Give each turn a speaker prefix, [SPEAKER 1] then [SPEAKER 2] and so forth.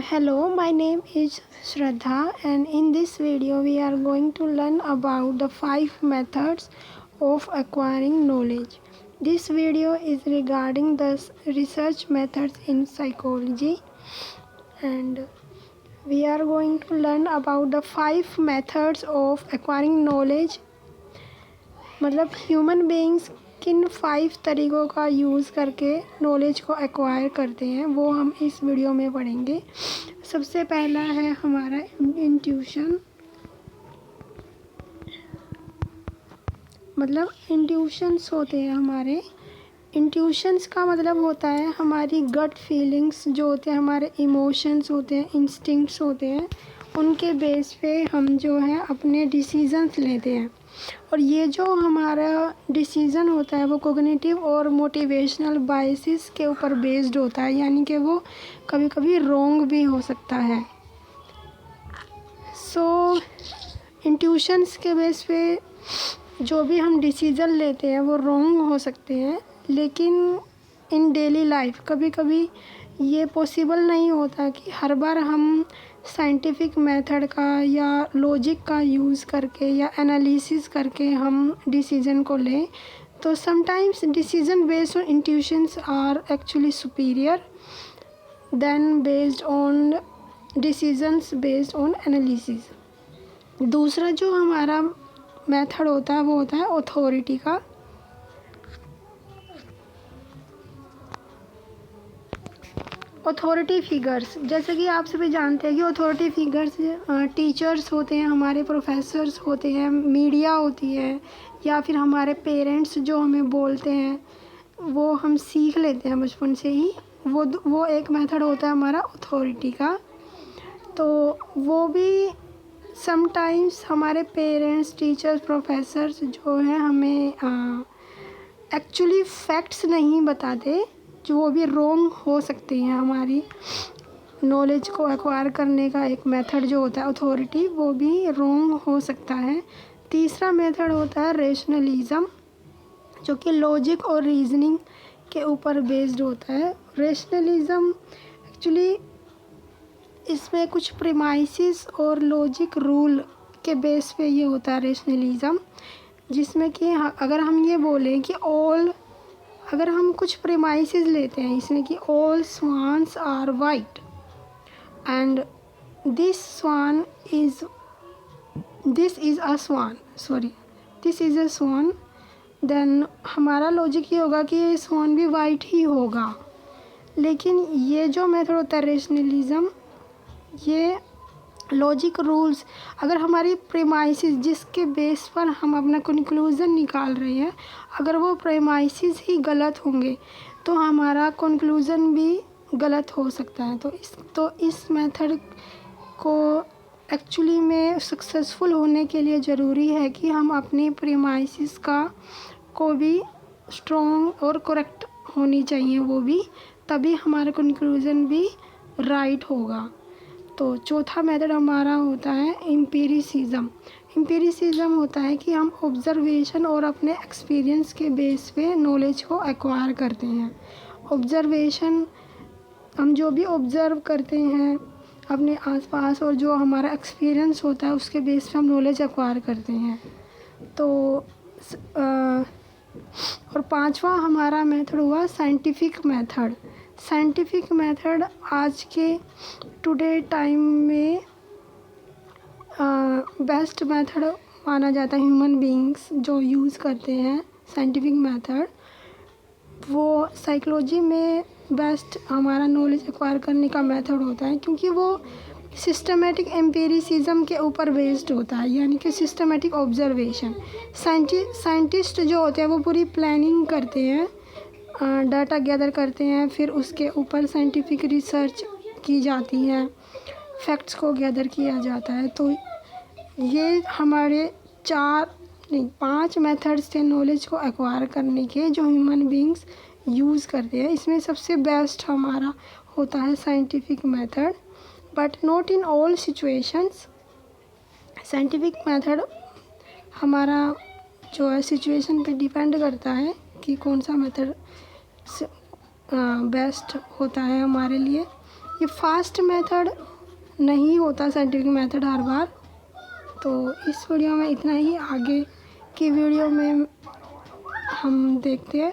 [SPEAKER 1] Hello, my name is Shraddha, and in this video we are going to learn about the 5 methods of acquiring knowledge. This video is regarding the research methods in psychology, and we are going to learn about the 5 methods of acquiring knowledge. मतलब human beings किन 5 तरीक़ों का use करके knowledge को acquire करते हैं वो हम इस वीडियो में पढ़ेंगे। सबसे पहला है हमारा इंट्यूशन। मतलब इंट्यूशंस होते हैं हमारे। इंट्यूशंस का मतलब होता है हमारी गट फीलिंग्स जो होते हैं, हमारे इमोशंस होते हैं, इंस्टिंक्ट्स होते हैं, उनके बेस पे हम जो है अपने डिसीजंस लेते हैं। और ये जो हमारा डिसीज़न होता है वो कोग्निटिव और मोटिवेशनल बायसेस के ऊपर बेस्ड होता है, यानी कि वो कभी कभी रॉन्ग भी हो सकता है। इंट्यूशंस के बेस पे जो भी हम डिसीज़न लेते हैं वो रॉन्ग हो सकते हैं, लेकिन इन डेली लाइफ कभी कभी ये पॉसिबल नहीं होता कि हर बार हम साइंटिफिक मेथड का या लॉजिक का यूज़ करके या एनालिसिस करके हम डिसीज़न को लें। तो sometimes decision based on intuitions are actually superior than based on decisions based on analysis. दूसरा जो हमारा मेथड होता है वो होता है अथॉरिटी का। अथॉरिटी फिगर्स, जैसे कि आप सभी जानते हैं कि अथॉरिटी फिगर्स टीचर्स होते हैं, हमारे प्रोफेसर्स होते हैं, मीडिया होती है, या फिर हमारे पेरेंट्स जो हमें बोलते हैं वो हम सीख लेते हैं बचपन से ही। वो एक मेथड होता है हमारा अथॉरिटी का। तो वो भी समटाइम्स हमारे पेरेंट्स, टीचर्स, प्रोफेसर्स जो हैं हमें एक्चुअली फैक्ट्स नहीं बताते, जो वो भी रॉन्ग हो सकती हैं। हमारी नॉलेज को एक्वायर करने का एक मेथड जो होता है अथॉरिटी, वो भी रॉन्ग हो सकता है। तीसरा मेथड होता है रेशनलिज़म, जो कि लॉजिक और रीजनिंग के ऊपर बेस्ड होता है। रेशनलिज़म एक्चुअली इसमें कुछ प्रीमाइसिस और लॉजिक रूल के बेस पे ये होता है रेशनलिज़म, जिसमें कि अगर हम ये बोलें कि अगर हम कुछ प्रीमाइसिस लेते हैं इसमें कि all swans are white and this is a swan, then हमारा लॉजिक ये होगा कि ये स्वान भी वाइट ही होगा। लेकिन ये जो मेथड होता है रेशनलिज़म, ये लॉजिक रूल्स, अगर हमारी प्रीमाइसिस जिसके बेस पर हम अपना कंक्लूज़न निकाल रहे हैं, अगर वो प्रीमाइसिस ही गलत होंगे तो हमारा कंक्लूज़न भी गलत हो सकता है। तो इस मेथड को एक्चुअली में सक्सेसफुल होने के लिए ज़रूरी है कि हम अपनी प्रीमाइसिस को भी स्ट्रॉन्ग और करेक्ट होनी चाहिए वो भी, तभी हमारा कंक्लूज़न भी राइट होगा। तो चौथा मेथड हमारा होता है एम्पिरिसिज्म। एम्पिरिसिज्म होता है कि हम ऑब्जर्वेशन और अपने एक्सपीरियंस के बेस पे नॉलेज को एक्वायर करते हैं। ऑब्जर्वेशन, हम जो भी ऑब्ज़र्व करते हैं अपने आसपास और जो हमारा एक्सपीरियंस होता है उसके बेस पे हम नॉलेज एक्वायर करते हैं। तो और पांचवा हमारा मेथड हुआ साइंटिफिक मेथड। साइंटिफिक मेथड आज के टुडे टाइम में बेस्ट मेथड माना जाता है। ह्यूमन बीइंग्स जो यूज़ करते हैं साइंटिफिक मेथड, वो साइकोलॉजी में बेस्ट हमारा नॉलेज एक्वायर करने का मेथड होता है, क्योंकि वो सिस्टमेटिक एम्पिरिसिज्म के ऊपर बेस्ड होता है, यानी कि सिस्टमेटिक ऑब्जर्वेशन। साइंटिस्ट जो होते हैं वो पूरी प्लानिंग करते हैं, डाटा गैदर करते हैं, फिर उसके ऊपर साइंटिफिक रिसर्च की जाती है, फैक्ट्स को गैदर किया जाता है। तो ये हमारे 5 मेथड्स थे नॉलेज को एक्वायर करने के जो ह्यूमन बीइंग्स यूज़ करते हैं। इसमें सबसे बेस्ट हमारा होता है scientific method, but not in all situations. Scientific method हमारा जो है सिचुएशन पे डिपेंड करता है कि कौन सा मेथड बेस्ट होता है हमारे लिए। ये फास्ट मेथड नहीं होता साइंटिफिक मेथड हर बार। तो इस वीडियो में इतना ही, आगे की वीडियो में हम देखते हैं।